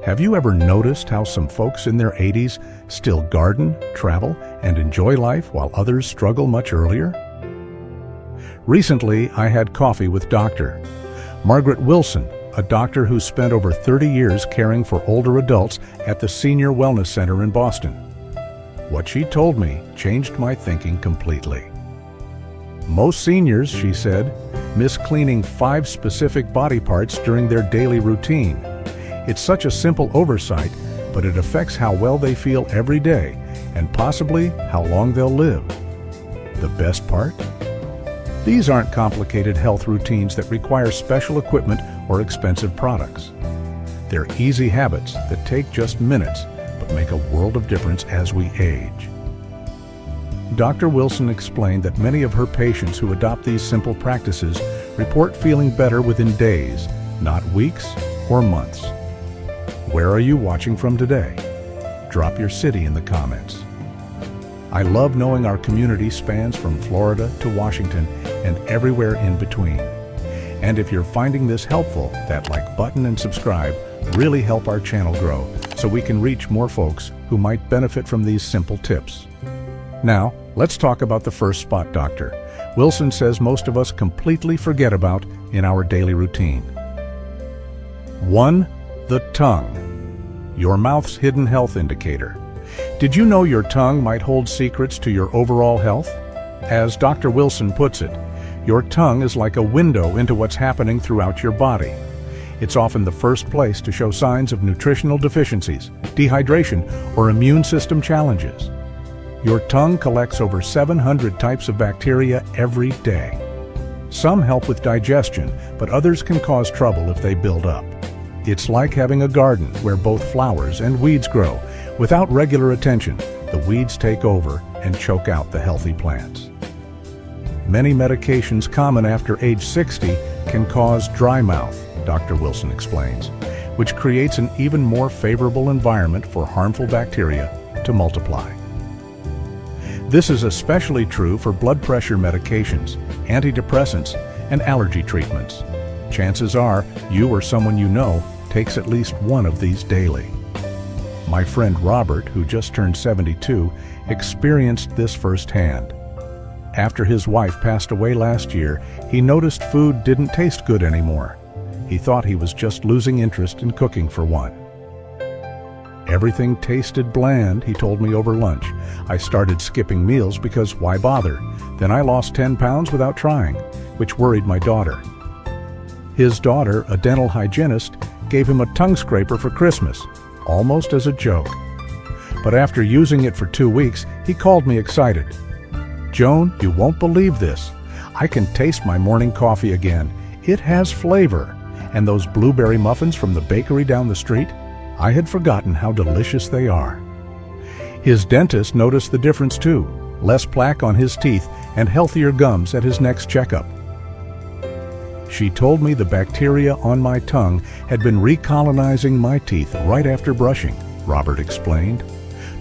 Have you ever noticed how some folks in their 80s still garden, travel, and enjoy life while others struggle much earlier? Recently, I had coffee with Dr. Margaret Wilson, a doctor who spent over 30 years caring for older adults at the Senior Wellness Center in Boston. What she told me changed my thinking completely. Most seniors, she said, miss cleaning 5 specific body parts during their daily routine. It's such a simple oversight, but it affects how well they feel every day and possibly how long they'll live. The best part? These aren't complicated health routines that require special equipment or expensive products. They're easy habits that take just minutes but make a world of difference as we age. Dr. Wilson explained that many of her patients who adopt these simple practices report feeling better within days, not weeks or months. Where are you watching from today? Drop your city in the comments. I love knowing our community spans from Florida to Washington and everywhere in between. And if you're finding this helpful, that like button and subscribe really help our channel grow so we can reach more folks who might benefit from these simple tips. Now, let's talk about the first spot Dr. Wilson says most of us completely forget about in our daily routine. 1. The tongue. Your mouth's hidden health indicator. Did you know your tongue might hold secrets to your overall health? As Dr. Wilson puts it, your tongue is like a window into what's happening throughout your body. It's often the first place to show signs of nutritional deficiencies, dehydration, or immune system challenges. Your tongue collects over 700 types of bacteria every day. Some help with digestion, but others can cause trouble if they build up. It's like having a garden where both flowers and weeds grow. Without regular attention, the weeds take over and choke out the healthy plants. Many medications common after age 60 can cause dry mouth, Dr. Wilson explains, which creates an even more favorable environment for harmful bacteria to multiply. This is especially true for blood pressure medications, antidepressants, and allergy treatments. Chances are you or someone you know takes at least one of these daily. My friend Robert, who just turned 72, experienced this firsthand. After his wife passed away last year, he noticed food didn't taste good anymore. He thought he was just losing interest in cooking for one. Everything tasted bland, he told me over lunch. I started skipping meals because why bother? Then I lost 10 pounds without trying, which worried my daughter. His daughter, a dental hygienist, gave him a tongue scraper for Christmas, almost as a joke. But after using it for 2 weeks, he called me excited. "Joan, you won't believe this. I can taste my morning coffee again. It has flavor. And those blueberry muffins from the bakery down the street? I had forgotten how delicious they are." His dentist noticed the difference too, less plaque on his teeth and healthier gums at his next checkup. She told me the bacteria on my tongue had been recolonizing my teeth right after brushing, Robert explained.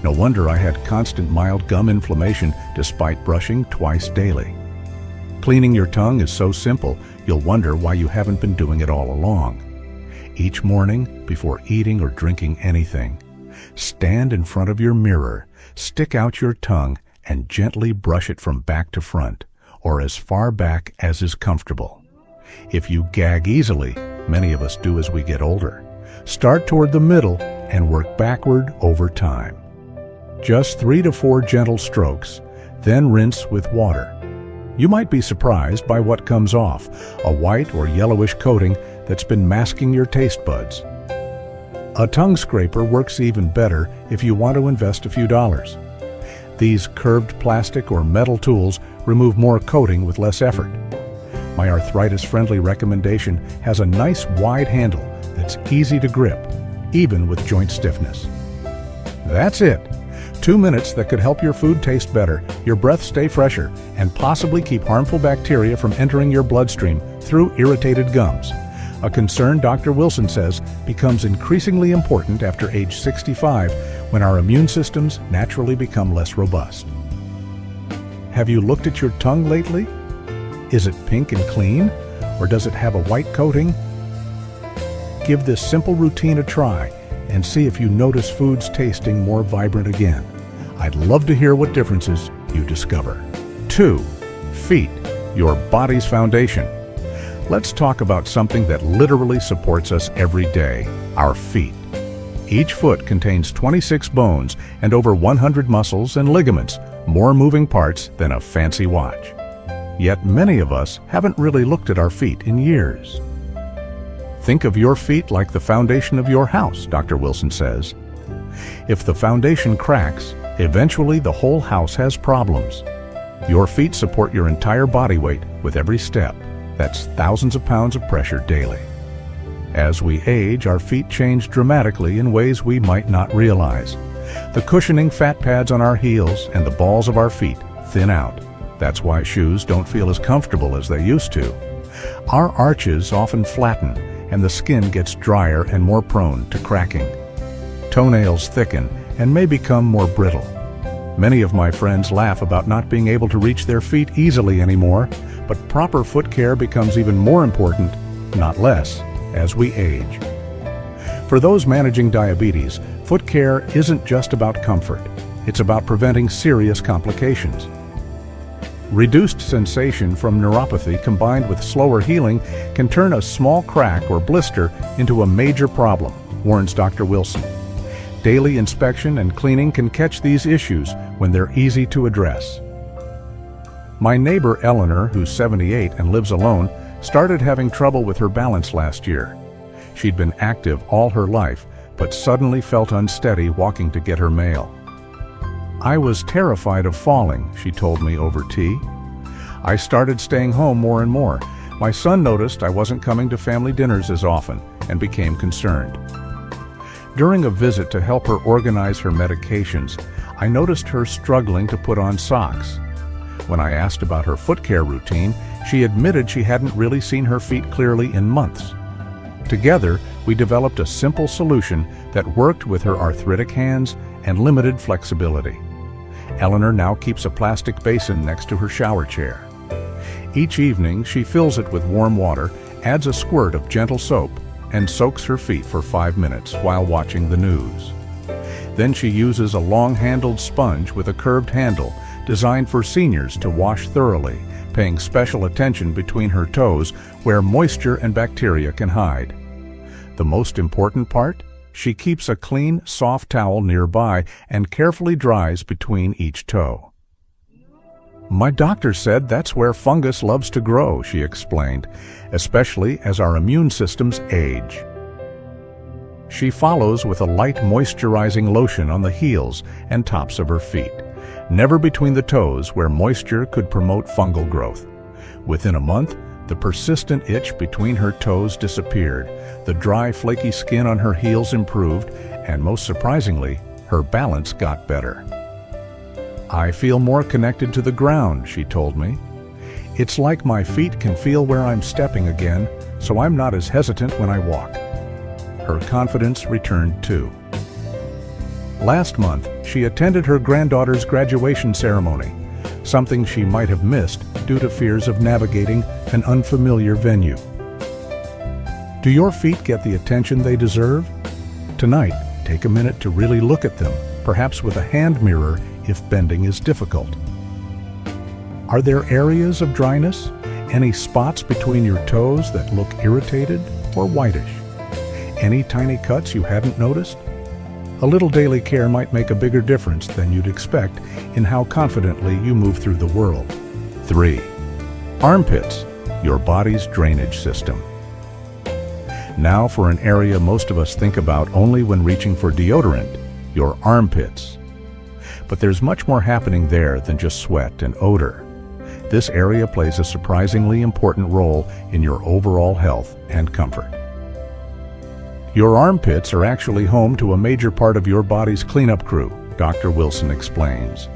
No wonder I had constant mild gum inflammation despite brushing twice daily. Cleaning your tongue is so simple, you'll wonder why you haven't been doing it all along. Each morning, before eating or drinking anything, stand in front of your mirror, stick out your tongue, and gently brush it from back to front, or as far back as is comfortable. If you gag easily, many of us do as we get older, start toward the middle and work backward over time. Just 3 to 4 gentle strokes, then rinse with water. You might be surprised by what comes off, a white or yellowish coating that's been masking your taste buds. A tongue scraper works even better if you want to invest a few dollars. These curved plastic or metal tools remove more coating with less effort. My arthritis-friendly recommendation has a nice wide handle that's easy to grip, even with joint stiffness. That's it. 2 minutes that could help your food taste better, your breath stay fresher, and possibly keep harmful bacteria from entering your bloodstream through irritated gums. A concern Dr. Wilson says becomes increasingly important after age 65 when our immune systems naturally become less robust. Have you looked at your tongue lately? Is it pink and clean, or does it have a white coating? Give this simple routine a try, and see if you notice foods tasting more vibrant again. I'd love to hear what differences you discover. 2. Feet, your body's foundation. Let's talk about something that literally supports us every day, our feet. Each foot contains 26 bones and over 100 muscles and ligaments, more moving parts than a fancy watch. Yet many of us haven't really looked at our feet in years. Think of your feet like the foundation of your house, Dr. Wilson says. If the foundation cracks, eventually the whole house has problems. Your feet support your entire body weight with every step. That's thousands of pounds of pressure daily. As we age, our feet change dramatically in ways we might not realize. The cushioning fat pads on our heels and the balls of our feet thin out. That's why shoes don't feel as comfortable as they used to. Our arches often flatten, and the skin gets drier and more prone to cracking. Toenails thicken and may become more brittle. Many of my friends laugh about not being able to reach their feet easily anymore, but proper foot care becomes even more important, not less, as we age. For those managing diabetes, foot care isn't just about comfort. It's about preventing serious complications. Reduced sensation from neuropathy combined with slower healing can turn a small crack or blister into a major problem, warns Dr. Wilson. Daily inspection and cleaning can catch these issues when they're easy to address. My neighbor Eleanor, who's 78 and lives alone, started having trouble with her balance last year. She'd been active all her life, but suddenly felt unsteady walking to get her mail. I was terrified of falling, she told me over tea. I started staying home more and more. My son noticed I wasn't coming to family dinners as often and became concerned. During a visit to help her organize her medications, I noticed her struggling to put on socks. When I asked about her foot care routine, she admitted she hadn't really seen her feet clearly in months. Together, we developed a simple solution that worked with her arthritic hands and limited flexibility. Eleanor now keeps a plastic basin next to her shower chair. Each evening, she fills it with warm water, adds a squirt of gentle soap, and soaks her feet for 5 minutes while watching the news. Then she uses a long-handled sponge with a curved handle designed for seniors to wash thoroughly, paying special attention between her toes where moisture and bacteria can hide. The most important part? She keeps a clean, soft towel nearby and carefully dries between each toe. My doctor said that's where fungus loves to grow, she explained, especially as our immune systems age. She follows with a light moisturizing lotion on the heels and tops of her feet, never between the toes where moisture could promote fungal growth. Within a month, the persistent itch between her toes disappeared, the dry, flaky skin on her heels improved, and most surprisingly, her balance got better. I feel more connected to the ground, she told me. It's like my feet can feel where I'm stepping again, so I'm not as hesitant when I walk. Her confidence returned too. Last month, she attended her granddaughter's graduation ceremony, something she might have missed due to fears of navigating an unfamiliar venue. Do your feet get the attention they deserve? Tonight, take a minute to really look at them, perhaps with a hand mirror if bending is difficult. Are there areas of dryness? Any spots between your toes that look irritated or whitish? Any tiny cuts you hadn't noticed? A little daily care might make a bigger difference than you'd expect in how confidently you move through the world. 3. Armpits, your body's drainage system. Now for an area most of us think about only when reaching for deodorant, your armpits. But there's much more happening there than just sweat and odor. This area plays a surprisingly important role in your overall health and comfort. Your armpits are actually home to a major part of your body's cleanup crew, Dr. Wilson explains.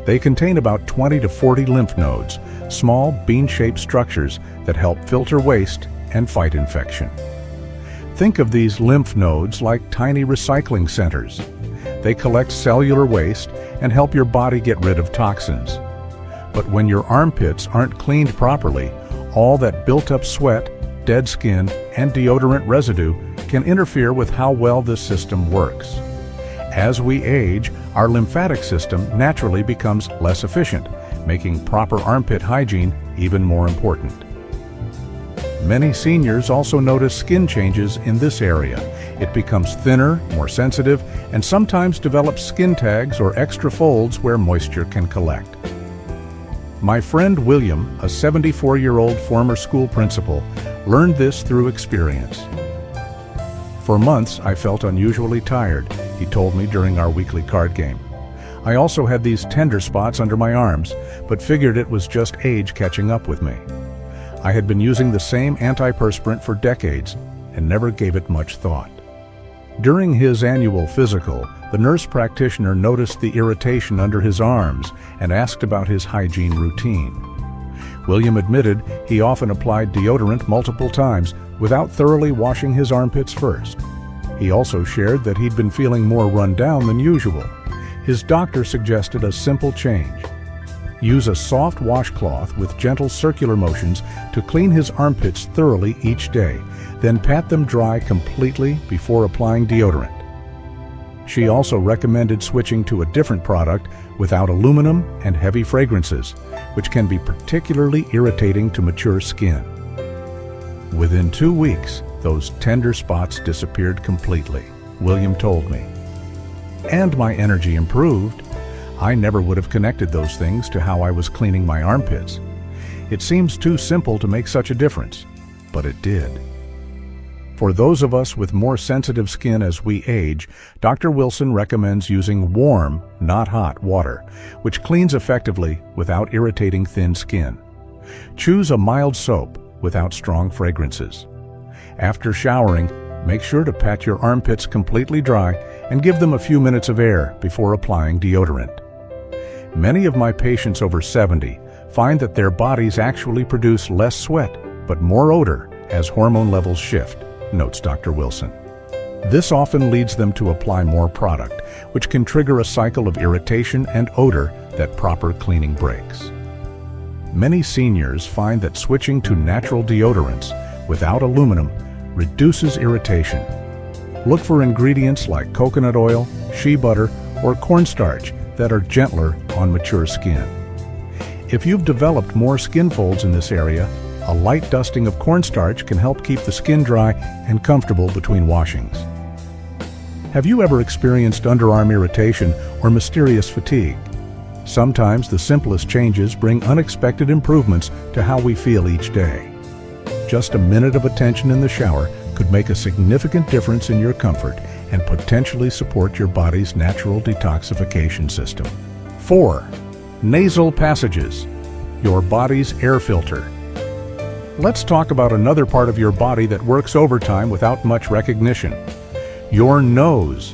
They contain about 20 to 40 lymph nodes, small bean-shaped structures that help filter waste and fight infection. Think of these lymph nodes like tiny recycling centers. They collect cellular waste and help your body get rid of toxins. But when your armpits aren't cleaned properly, all that built-up sweat, dead skin, and deodorant residue can interfere with how well this system works. As we age, our lymphatic system naturally becomes less efficient, making proper armpit hygiene even more important. Many seniors also notice skin changes in this area. It becomes thinner, more sensitive, and sometimes develops skin tags or extra folds where moisture can collect. My friend William, a 74-year-old former school principal, learned this through experience. For months, I felt unusually tired, he told me during our weekly card game. I also had these tender spots under my arms, but figured it was just age catching up with me. I had been using the same antiperspirant for decades and never gave it much thought. During his annual physical, the nurse practitioner noticed the irritation under his arms and asked about his hygiene routine. William admitted he often applied deodorant multiple times without thoroughly washing his armpits first. He also shared that he'd been feeling more run down than usual. His doctor suggested a simple change. Use a soft washcloth with gentle circular motions to clean his armpits thoroughly each day, then pat them dry completely before applying deodorant. She also recommended switching to a different product without aluminum and heavy fragrances, which can be particularly irritating to mature skin. Within 2 weeks, those tender spots disappeared completely, William told me. And my energy improved. I never would have connected those things to how I was cleaning my armpits. It seems too simple to make such a difference, but it did. For those of us with more sensitive skin as we age, Dr. Wilson recommends using warm, not hot, water, which cleans effectively without irritating thin skin. Choose a mild soap without strong fragrances. After showering, make sure to pat your armpits completely dry and give them a few minutes of air before applying deodorant. Many of my patients over 70 find that their bodies actually produce less sweat but more odor as hormone levels shift, notes Dr. Wilson. This often leads them to apply more product, which can trigger a cycle of irritation and odor that proper cleaning breaks. Many seniors find that switching to natural deodorants without aluminum reduces irritation. Look for ingredients like coconut oil, shea butter, or cornstarch that are gentler on mature skin. If you've developed more skin folds in this area, a light dusting of cornstarch can help keep the skin dry and comfortable between washings. Have you ever experienced underarm irritation or mysterious fatigue? Sometimes the simplest changes bring unexpected improvements to how we feel each day. Just a minute of attention in the shower could make a significant difference in your comfort and potentially support your body's natural detoxification system. 4. Nasal passages, your body's air filter. Let's talk about another part of your body that works overtime without much recognition. Your nose.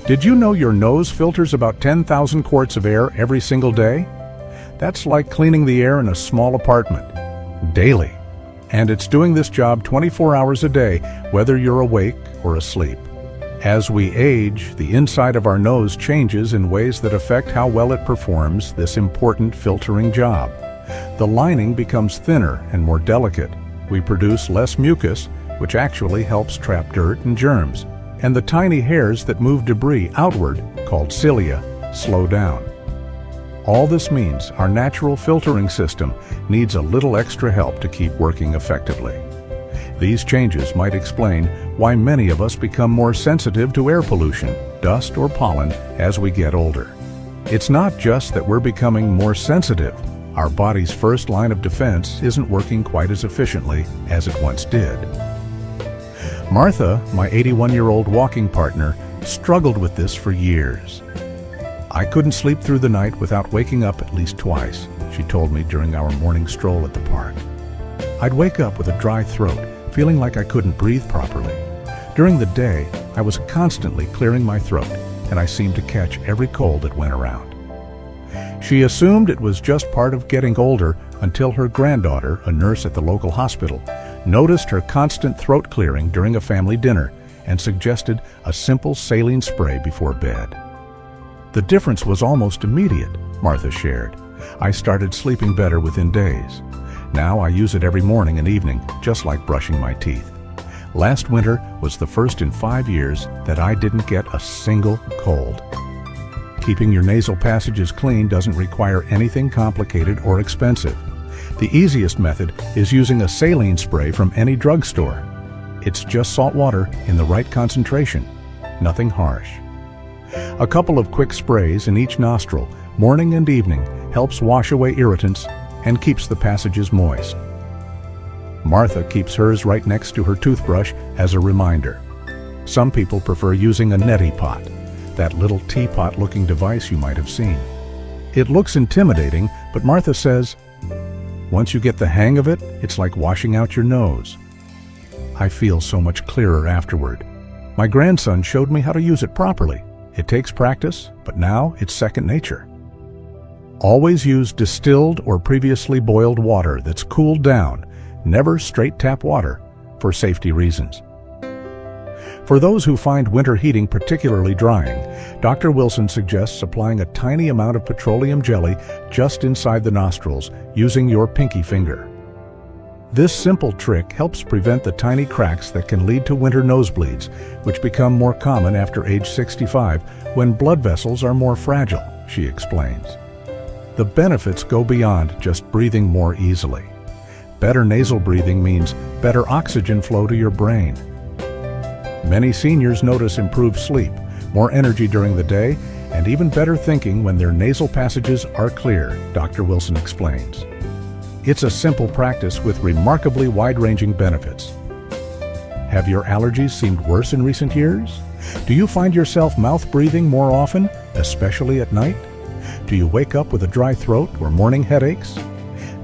Did you know your nose filters about 10,000 quarts of air every single day? That's like cleaning the air in a small apartment, daily. And it's doing this job 24 hours a day, whether you're awake or asleep. As we age, the inside of our nose changes in ways that affect how well it performs this important filtering job. The lining becomes thinner and more delicate. We produce less mucus, which actually helps trap dirt and germs. And the tiny hairs that move debris outward, called cilia, slow down. All this means our natural filtering system needs a little extra help to keep working effectively. These changes might explain why many of us become more sensitive to air pollution, dust or pollen as we get older. It's not just that we're becoming more sensitive. Our body's first line of defense isn't working quite as efficiently as it once did. Martha, my 81-year-old walking partner, struggled with this for years. I couldn't sleep through the night without waking up at least twice, she told me during our morning stroll at the park. I'd wake up with a dry throat, feeling like I couldn't breathe properly. During the day, I was constantly clearing my throat, and I seemed to catch every cold that went around. She assumed it was just part of getting older until her granddaughter, a nurse at the local hospital, noticed her constant throat clearing during a family dinner and suggested a simple saline spray before bed. The difference was almost immediate, Martha shared. I started sleeping better within days. Now I use it every morning and evening, just like brushing my teeth. Last winter was the first in 5 years that I didn't get a single cold. Keeping your nasal passages clean doesn't require anything complicated or expensive. The easiest method is using a saline spray from any drugstore. It's just salt water in the right concentration, nothing harsh. A couple of quick sprays in each nostril, morning and evening, helps wash away irritants and keeps the passages moist. Martha keeps hers right next to her toothbrush as a reminder. Some people prefer using a neti pot, that little teapot-looking device you might have seen. It looks intimidating, but Martha says, once you get the hang of it, it's like washing out your nose. I feel so much clearer afterward. My grandson showed me how to use it properly. It takes practice, but now it's second nature. Always use distilled or previously boiled water that's cooled down, never straight tap water, for safety reasons. For those who find winter heating particularly drying, Dr. Wilson suggests applying a tiny amount of petroleum jelly just inside the nostrils using your pinky finger. This simple trick helps prevent the tiny cracks that can lead to winter nosebleeds, which become more common after age 65 when blood vessels are more fragile, she explains. The benefits go beyond just breathing more easily. Better nasal breathing means better oxygen flow to your brain. Many seniors notice improved sleep, more energy during the day, and even better thinking when their nasal passages are clear, Dr. Wilson explains. It's a simple practice with remarkably wide-ranging benefits. Have your allergies seemed worse in recent years? Do you find yourself mouth-breathing more often, especially at night? Do you wake up with a dry throat or morning headaches?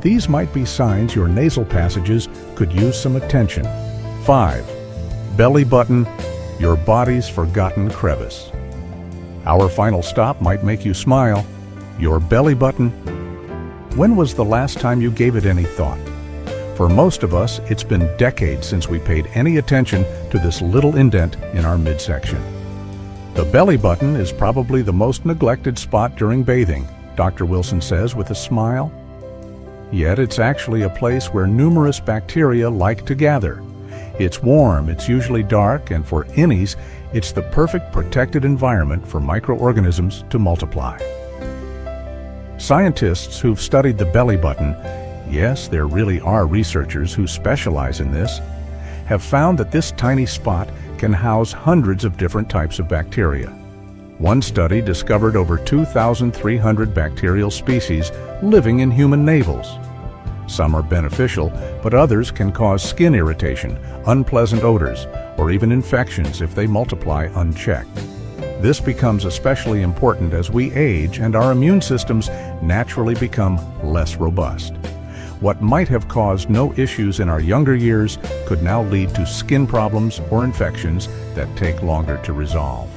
These might be signs your nasal passages could use some attention. 5. Belly button, your body's forgotten crevice. Our final stop might make you smile. Your belly button. When was the last time you gave it any thought? For most of us, it's been decades since we paid any attention to this little indent in our midsection. The belly button is probably the most neglected spot during bathing, Dr. Wilson says with a smile. Yet it's actually a place where numerous bacteria like to gather. It's warm, it's usually dark, and for innies, it's the perfect protected environment for microorganisms to multiply. Scientists who've studied the belly button, yes, there really are researchers who specialize in this, have found that this tiny spot can house hundreds of different types of bacteria. One study discovered over 2,300 bacterial species living in human navels. Some are beneficial, but others can cause skin irritation, unpleasant odors, or even infections if they multiply unchecked. This becomes especially important as we age and our immune systems naturally become less robust. What might have caused no issues in our younger years could now lead to skin problems or infections that take longer to resolve.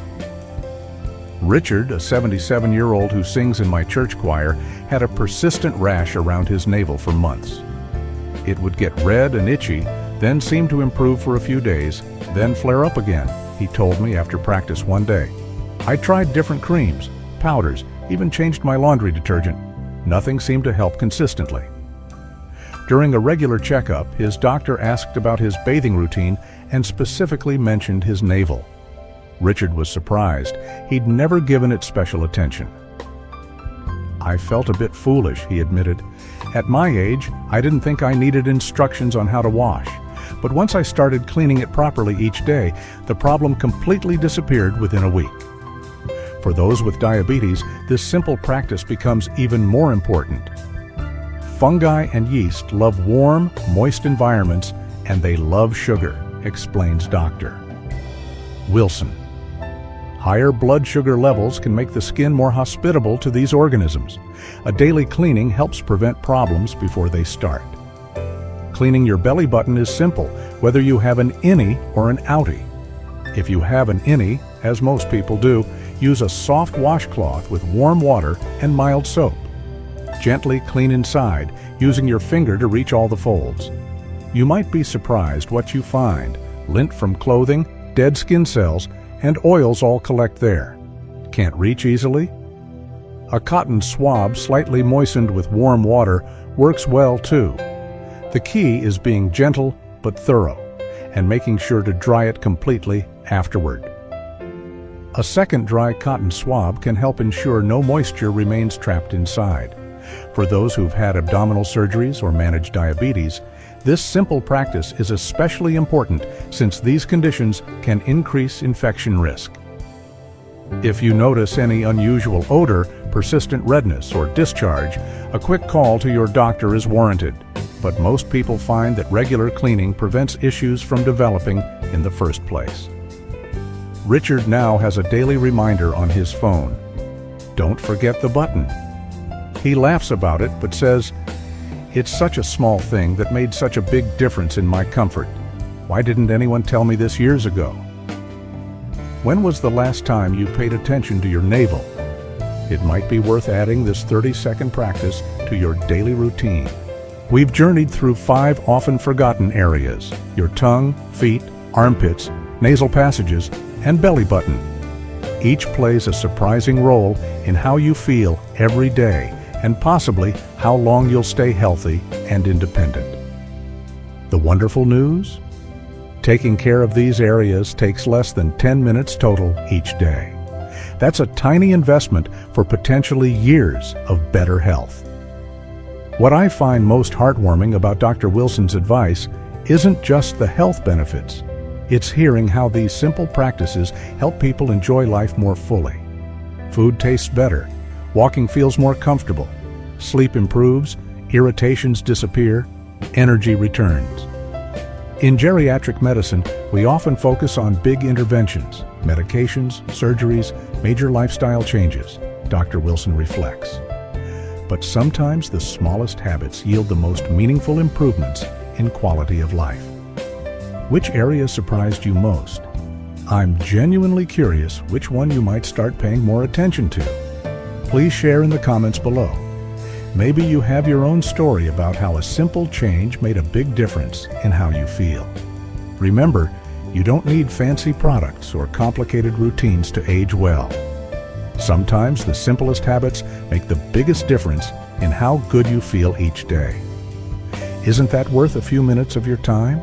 Richard, a 77-year-old who sings in my church choir, had a persistent rash around his navel for months. It would get red and itchy, then seem to improve for a few days, then flare up again, he told me after practice one day. I tried different creams, powders, even changed my laundry detergent. Nothing seemed to help consistently. During a regular checkup, his doctor asked about his bathing routine and specifically mentioned his navel. Richard was surprised. He'd never given it special attention. I felt a bit foolish, he admitted. At my age, I didn't think I needed instructions on how to wash. But once I started cleaning it properly each day, the problem completely disappeared within a week. For those with diabetes, this simple practice becomes even more important. Fungi and yeast love warm, moist environments, and they love sugar, explains Dr. Wilson. Higher blood sugar levels can make the skin more hospitable to these organisms. A daily cleaning helps prevent problems before they start. Cleaning your belly button is simple, whether you have an innie or an outie. If you have an innie, as most people do, use a soft washcloth with warm water and mild soap. Gently clean inside, using your finger to reach all the folds. You might be surprised what you find. Lint from clothing, dead skin cells, and oils all collect there. Can't reach easily? A cotton swab slightly moistened with warm water works well too. The key is being gentle but thorough, and making sure to dry it completely afterward. A second dry cotton swab can help ensure no moisture remains trapped inside. For those who've had abdominal surgeries or manage diabetes, this simple practice is especially important since these conditions can increase infection risk. If you notice any unusual odor, persistent redness, or discharge, a quick call to your doctor is warranted. But most people find that regular cleaning prevents issues from developing in the first place. Richard now has a daily reminder on his phone. Don't forget the button. He laughs about it but says, "It's such a small thing that made such a big difference in my comfort. Why didn't anyone tell me this years ago?" When was the last time you paid attention to your navel? It might be worth adding this 30-second practice to your daily routine. We've journeyed through 5 often forgotten areas: your tongue, feet, armpits, nasal passages, and belly button. Each plays a surprising role in how you feel every day and possibly how long you'll stay healthy and independent. The wonderful news? Taking care of these areas takes less than 10 minutes total each day. That's a tiny investment for potentially years of better health. What I find most heartwarming about Dr. Wilson's advice isn't just the health benefits. It's hearing how these simple practices help people enjoy life more fully. Food tastes better, walking feels more comfortable, sleep improves, irritations disappear, energy returns. In geriatric medicine, we often focus on big interventions, medications, surgeries, major lifestyle changes, Dr. Wilson reflects. But sometimes the smallest habits yield the most meaningful improvements in quality of life. Which area surprised you most? I'm genuinely curious which one you might start paying more attention to. Please share in the comments below. Maybe you have your own story about how a simple change made a big difference in how you feel. Remember, you don't need fancy products or complicated routines to age well. Sometimes the simplest habits make the biggest difference in how good you feel each day. Isn't that worth a few minutes of your time?